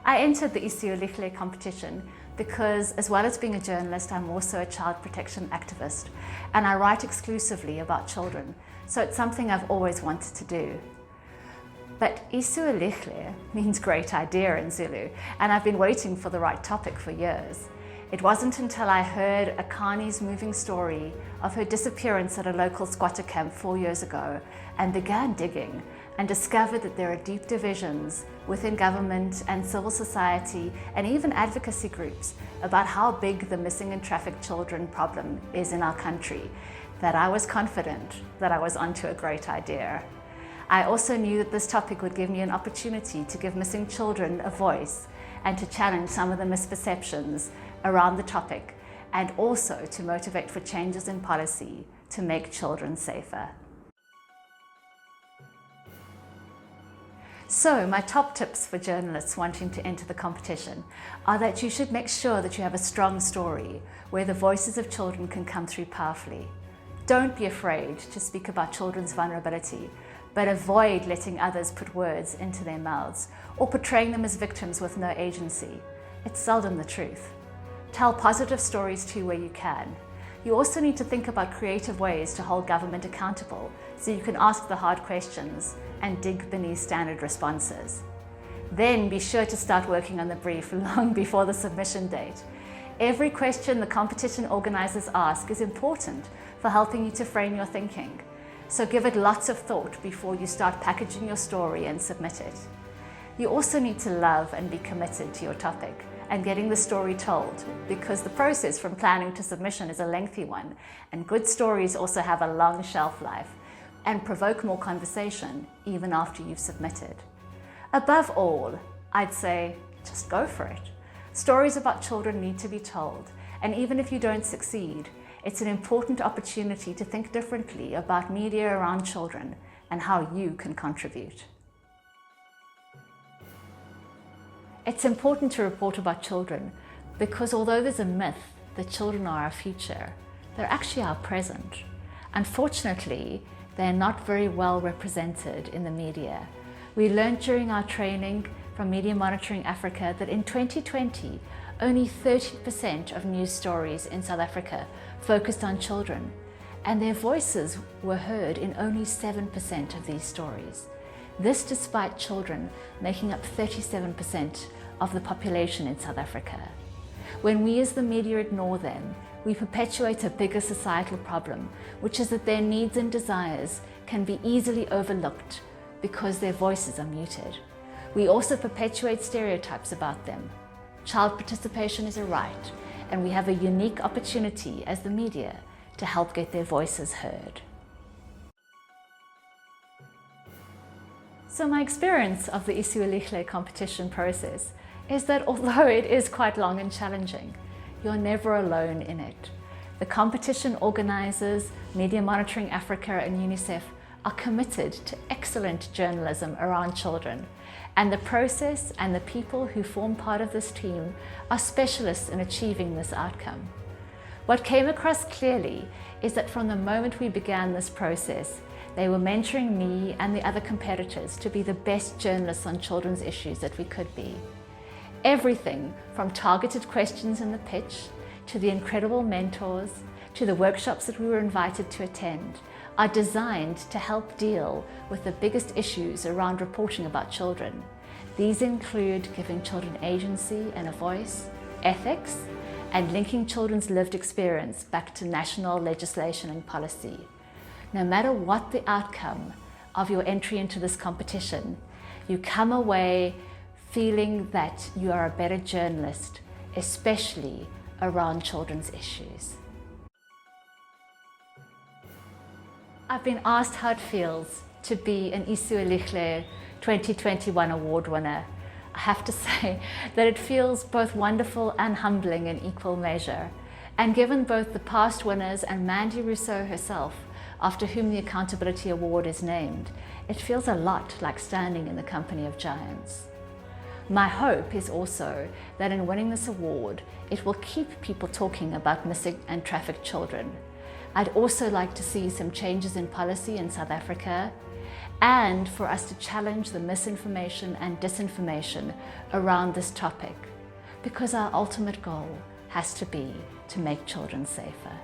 I entered the Isu Elihle competition because, as well as being a journalist, I'm also a child protection activist, and I write exclusively about children, so it's something I've always wanted to do. But Isu Elihle means great idea in Zulu, and I've been waiting for the right topic for years. It wasn't until I heard Akani's moving story of her disappearance at a local squatter camp 4 years ago and began digging and discovered that there are deep divisions within government and civil society and even advocacy groups about how big the missing and trafficked children problem is in our country, that I was confident that I was onto a great idea. I also knew that this topic would give me an opportunity to give missing children a voice and to challenge some of the misperceptions around the topic, and also to motivate for changes in policy to make children safer. So my top tips for journalists wanting to enter the competition are that you should make sure that you have a strong story where the voices of children can come through powerfully. Don't be afraid to speak about children's vulnerability, but avoid letting others put words into their mouths or portraying them as victims with no agency. It's seldom the truth. Tell positive stories too where you can. You also need to think about creative ways to hold government accountable so you can ask the hard questions and dig beneath standard responses. Then be sure to start working on the brief long before the submission date. Every question the competition organizers ask is important for helping you to frame your thinking. So give it lots of thought before you start packaging your story and submit it. You also need to love and be committed to your topic and getting the story told, because the process from planning to submission is a lengthy one, and good stories also have a long shelf life and provoke more conversation even after you've submitted. Above all, I'd say just go for it. Stories about children need to be told, and even if you don't succeed, it's an important opportunity to think differently about media around children and how you can contribute. It's important to report about children because although there's a myth that children are our future, they're actually our present. Unfortunately, they're not very well represented in the media. We learned during our training from Media Monitoring Africa that in 2020, only 30% of news stories in South Africa focused on children, and their voices were heard in only 7% of these stories. This despite children making up 37% of the population in South Africa. When we as the media ignore them, we perpetuate a bigger societal problem, which is that their needs and desires can be easily overlooked because their voices are muted. We also perpetuate stereotypes about them. Child participation is a right, and we have a unique opportunity as the media to help get their voices heard. So my experience of the Isu Elihle competition process is that although it is quite long and challenging, you're never alone in it. The competition organizers, Media Monitoring Africa and UNICEF are committed to excellent journalism around children, and the process and the people who form part of this team are specialists in achieving this outcome. What came across clearly is that from the moment we began this process, they were mentoring me and the other competitors to be the best journalists on children's issues that we could be. Everything from targeted questions in the pitch, to the incredible mentors, to the workshops that we were invited to attend, are designed to help deal with the biggest issues around reporting about children. These include giving children agency and a voice, ethics, and linking children's lived experience back to national legislation and policy. No matter what the outcome of your entry into this competition, you come away feeling that you are a better journalist, especially around children's issues. I've been asked how it feels to be an Isu Elihle 2021 award winner. I have to say that it feels both wonderful and humbling in equal measure. And given both the past winners and Mandy Rousseau herself, after whom the Accountability Award is named, it feels a lot like standing in the company of giants. My hope is also that in winning this award, it will keep people talking about missing and trafficked children. I'd also like to see some changes in policy in South Africa, and for us to challenge the misinformation and disinformation around this topic, because our ultimate goal has to be to make children safer.